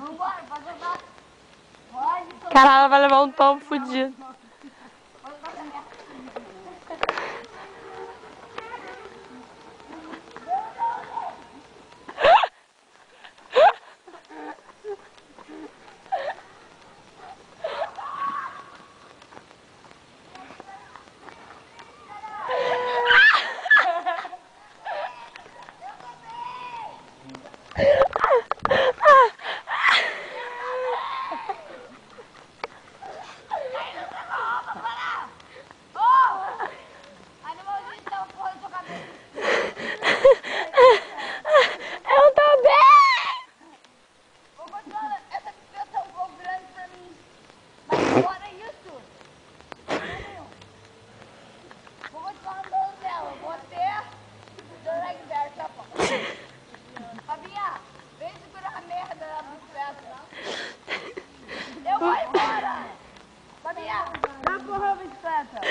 Vambora, pode andar. Pode. Caralho, ela vai levar um tombo fudido. Pode andar também. Eu também! Ô, Gordona, essa bicicleta é um pouco grande pra mim. Mas fora isso, vou continuar andando nela. Vou até Doragberg, tá bom? Fabinha, vem segurar a merda da bicicleta. Eu vou embora! Fabinha, dá porra a bicicleta.